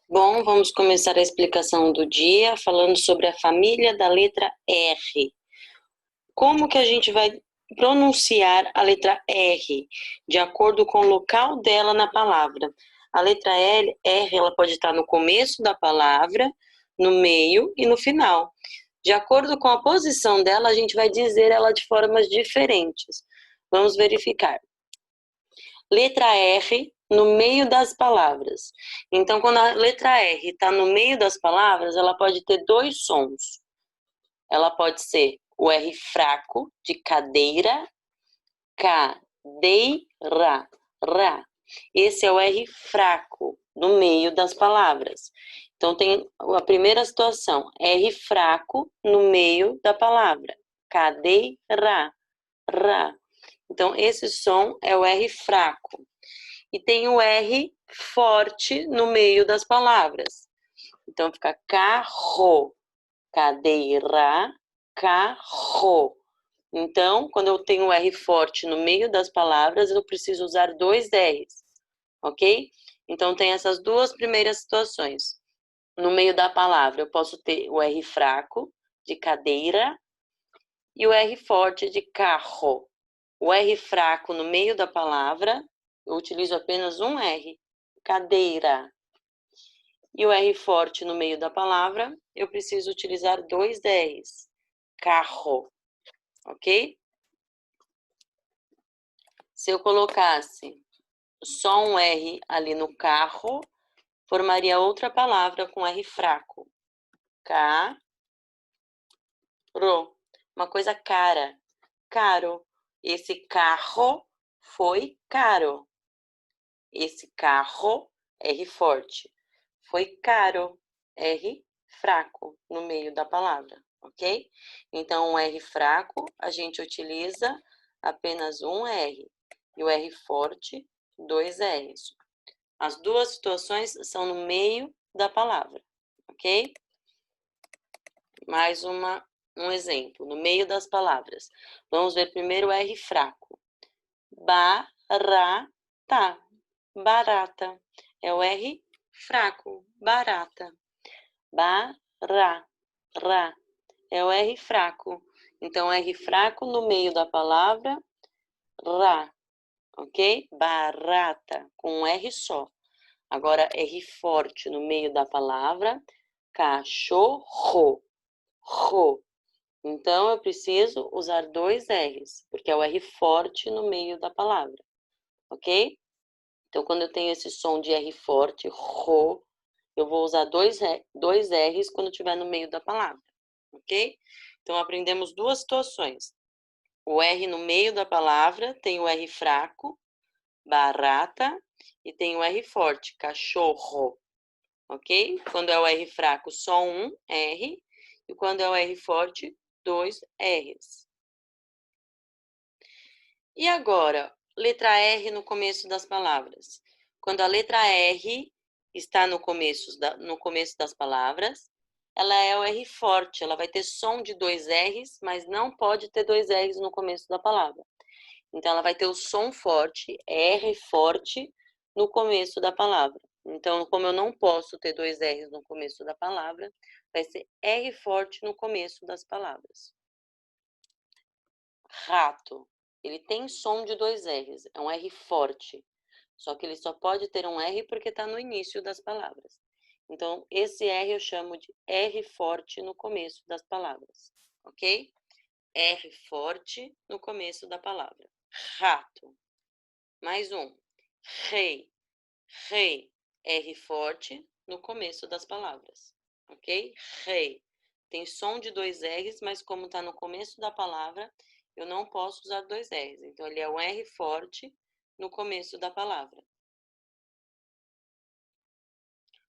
Bom, vamos começar a explicação do dia falando sobre a família da letra R. Como que a gente vai pronunciar a letra R de acordo com o local dela na palavra? A letra R, ela pode estar no começo da palavra, no meio e no final. De acordo com a posição dela, a gente vai dizer ela de formas diferentes. Vamos verificar. Letra R no meio das palavras. Então, quando a letra R está no meio das palavras, ela pode ter dois sons. Ela pode ser o R fraco, de cadeira, cadeira, ra. Esse é o R fraco, no meio das palavras. Então, tem a primeira situação, R fraco no meio da palavra. Cadeira, ra. Então, esse som é o R fraco. E tem o R forte no meio das palavras. Então, fica carro, cadeira, carro. Então, quando eu tenho o R forte no meio das palavras, eu preciso usar dois R's, ok? Então, tem essas duas primeiras situações. No meio da palavra, eu posso ter o R fraco, de cadeira, e o R forte, de carro. O R fraco no meio da palavra, eu utilizo apenas um R, cadeira. E o R forte no meio da palavra, eu preciso utilizar dois R's, carro, ok? Se eu colocasse só um R ali no carro, formaria outra palavra com R fraco. Caro. Uma coisa cara. Caro. Esse carro foi caro. Esse carro, R forte. Foi caro. R fraco no meio da palavra, ok? Então, o R fraco, a gente utiliza apenas um R. E o R forte, dois R's. As duas situações são no meio da palavra, ok? Mais um exemplo, no meio das palavras. Vamos ver primeiro o R fraco. Barata. Barata. É o R fraco. Barata. Ra. É o R fraco. Então, R fraco no meio da palavra, ra. Ok? Barata. Com um R só. Agora, R forte no meio da palavra, cachorro. Ro. Então, eu preciso usar dois R's, porque é o R forte no meio da palavra, ok? Então, quando eu tenho esse som de R forte, ro, eu vou usar dois R's quando estiver no meio da palavra, ok? Então, aprendemos duas situações. O R no meio da palavra, tem o R fraco, barata, e tem o R forte, cachorro, ok? Quando é o R fraco, só um R, e quando é o R forte, dois R's. E agora, letra R no começo das palavras. Quando a letra R está no começo das palavras, ela é o R forte, ela vai ter som de dois R's, mas não pode ter dois R's no começo da palavra. Então, ela vai ter o som forte, R forte, no começo da palavra. Então, como eu não posso ter dois R's no começo da palavra, vai ser R forte no começo das palavras. Rato. Ele tem som de dois R's, é um R forte. Só que ele só pode ter um R porque está no início das palavras. Então, esse R eu chamo de R forte no começo das palavras, ok? R forte no começo da palavra. Rato. Mais um. Rei. Rei. R forte no começo das palavras, ok? Rei. Tem som de dois R's, mas como está no começo da palavra, eu não posso usar dois R's. Então, ele é um R forte no começo da palavra.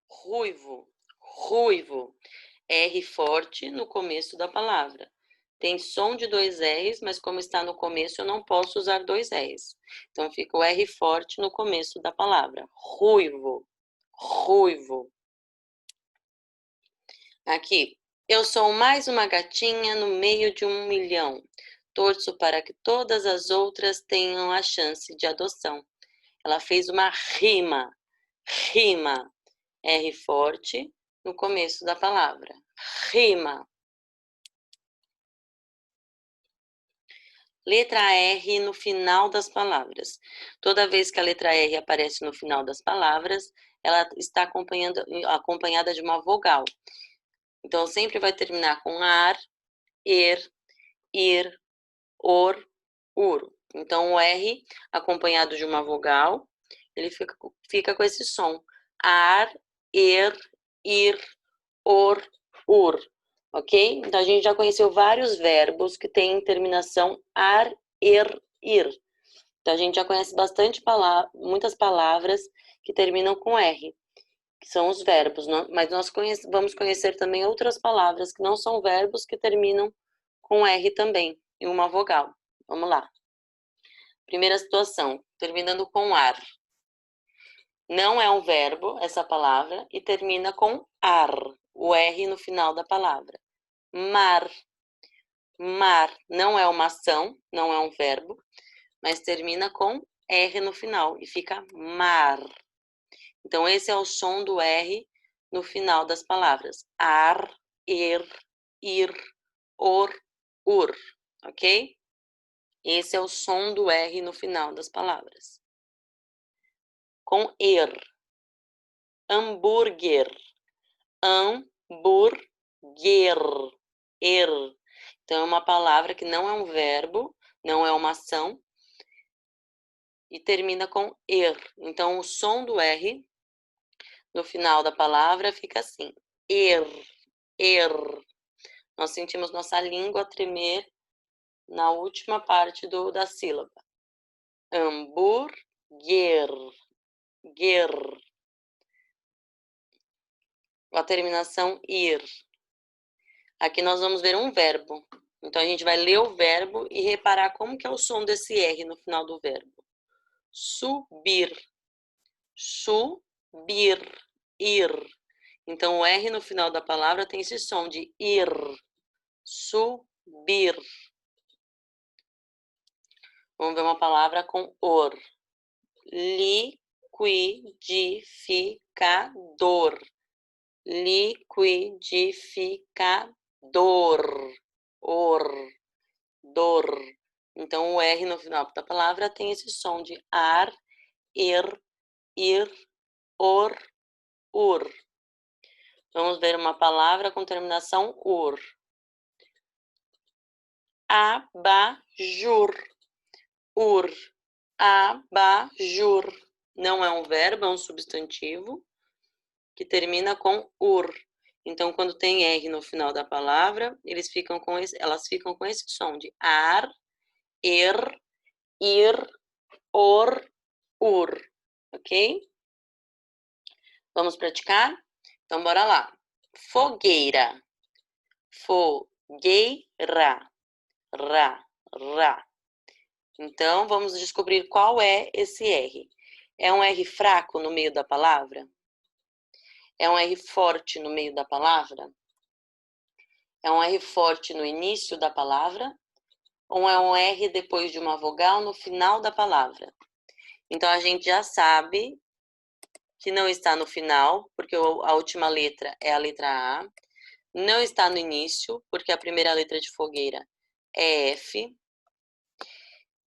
Ruivo. Ruivo. R forte no começo da palavra. Tem som de dois R's, mas como está no começo, eu não posso usar dois R's. Então, fica o R forte no começo da palavra. Ruivo. Ruivo. Aqui. Eu sou mais uma gatinha no meio de 1 milhão. Torço para que todas as outras tenham a chance de adoção. Ela fez uma rima. Rima. R forte no começo da palavra. Rima. Letra R no final das palavras. Toda vez que a letra R aparece no final das palavras, ela está acompanhada de uma vogal. Então, sempre vai terminar com ar, ir, or, ur. Então, o R acompanhado de uma vogal, ele fica com esse som. Ar, ir, or, ur. Ok? Então, a gente já conheceu vários verbos que têm terminação ar, ir. Então, a gente já conhece muitas palavras que terminam com R, que são os verbos, mas nós vamos conhecer também outras palavras que não são verbos que terminam com R também, em uma vogal. Vamos lá. Primeira situação, terminando com ar. Não é um verbo essa palavra e termina com ar, o R no final da palavra. Mar. Mar não é uma ação, não é um verbo, mas termina com R no final e fica mar. Então, esse é o som do R no final das palavras. Ar, ir, or, ur. Ok? Esse é o som do R no final das palavras. Com er. Hambúrguer. Hambúrguer. Er. Então, é uma palavra que não é um verbo, não é uma ação, e termina com er. Então, o som do R no final da palavra fica assim. Er. Nós sentimos nossa língua tremer na última parte da sílaba. Hambúrguer. A terminação ir. Aqui nós vamos ver um verbo. Então, a gente vai ler o verbo e reparar como que é o som desse R no final do verbo. Subir. Subir. Ir. Então, o R no final da palavra tem esse som de ir. Subir. Vamos ver uma palavra com or. Liquidificador. Liquidificador. Dor. Então, o R no final da palavra tem esse som de ar, ir, or, ur. Vamos ver uma palavra com terminação ur. Abajur. Ur. Abajur. Não é um verbo, é um substantivo que termina com ur. Então, quando tem R no final da palavra, elas ficam com esse som de ar, ir, or, ur. Ok? Vamos praticar? Então, bora lá. Fogueira. Fogueira. Ra. Então, vamos descobrir qual é esse R. É um R fraco no meio da palavra? É um R forte no meio da palavra? É um R forte no início da palavra? Ou é um R depois de uma vogal no final da palavra? Então, a gente já sabe que não está no final, porque a última letra é a letra A. Não está no início, porque a primeira letra de fogueira é F.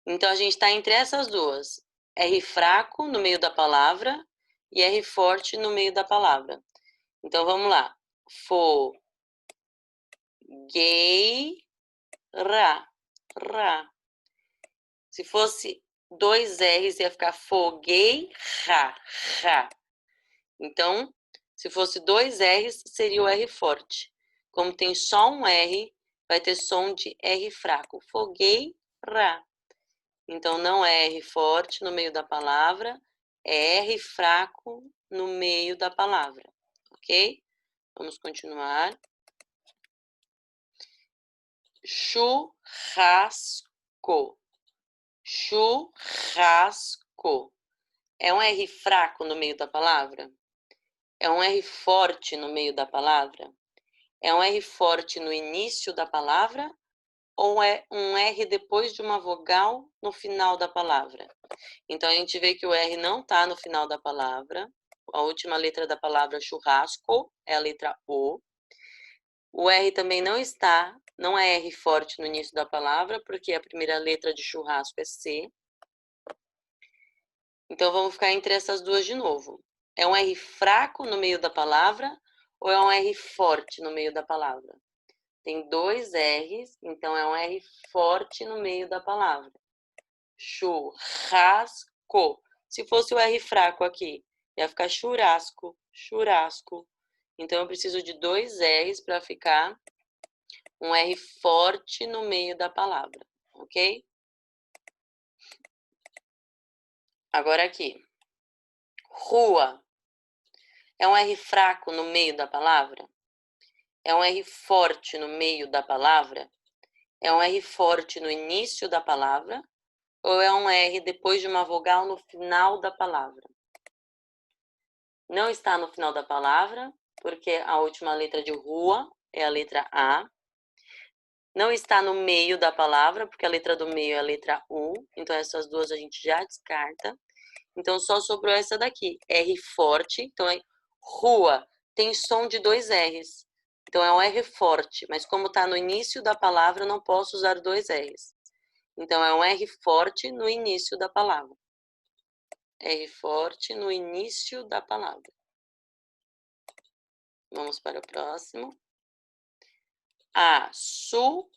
Então, a gente está entre essas duas. R fraco no meio da palavra e R forte no meio da palavra. Então, vamos lá. Fogueira. Se fosse 2 R's, ia ficar fogueira. Então, se fosse 2 R's, seria o R forte. Como tem só um R, vai ter som de R fraco. Fogueira. Então, não é R forte no meio da palavra, é R fraco no meio da palavra. Ok? Vamos continuar. Churrasco. Churrasco. É um R fraco no meio da palavra? É um R forte no meio da palavra? É um R forte no início da palavra? Ou é um R depois de uma vogal no final da palavra? Então, a gente vê que o R não está no final da palavra. a última letra da palavra churrasco é a letra O. O R também não é R forte no início da palavra, porque a primeira letra de churrasco é C. Então, vamos ficar entre essas duas de novo. É um R fraco no meio da palavra ou é um R forte no meio da palavra? Tem dois R's, então é um R forte no meio da palavra. Churrasco. Se fosse o R fraco aqui, ia ficar churrasco, churrasco. Então, eu preciso de dois R's para ficar um R forte no meio da palavra, ok? Agora aqui. Rua. É um R fraco no meio da palavra? É um R forte no meio da palavra? É um R forte no início da palavra? Ou é um R depois de uma vogal no final da palavra? Não está no final da palavra, porque a última letra de rua é a letra A. Não está no meio da palavra, porque a letra do meio é a letra U. Então, essas duas a gente já descarta. Então, só sobrou essa daqui, R forte. Então, é rua. Tem som de dois R's. Então, é um R forte. Mas como está no início da palavra, eu não posso usar dois R's. Então, é um R forte no início da palavra. R forte no início da palavra. Vamos para o próximo. Açúcar.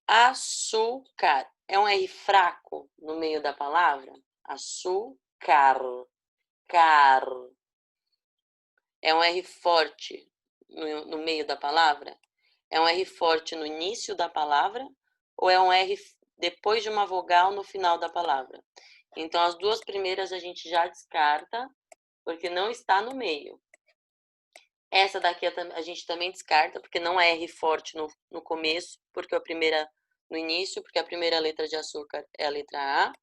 Açúcar. É um R fraco no meio da palavra? Açúcar. Car. É um R forte no meio da palavra? É um R forte no início da palavra? Ou é um R depois de uma vogal no final da palavra? Então, as duas primeiras a gente já descarta, porque não está no meio. Essa daqui a gente também descarta, porque não é R forte no começo, porque a primeira no início, porque a primeira letra de açúcar é a letra A.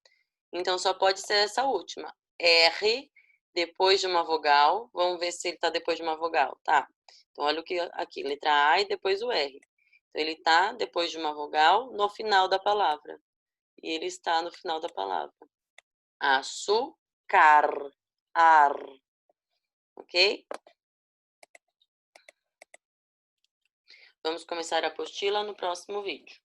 Então, só pode ser essa última. R depois de uma vogal. Vamos ver se ele está depois de uma vogal, tá? Então, olha o que aqui, letra A e depois o R. Então, ele está depois de uma vogal no final da palavra. E ele está no final da palavra. Açúcar. Ar. Ok? Vamos começar a apostila no próximo vídeo.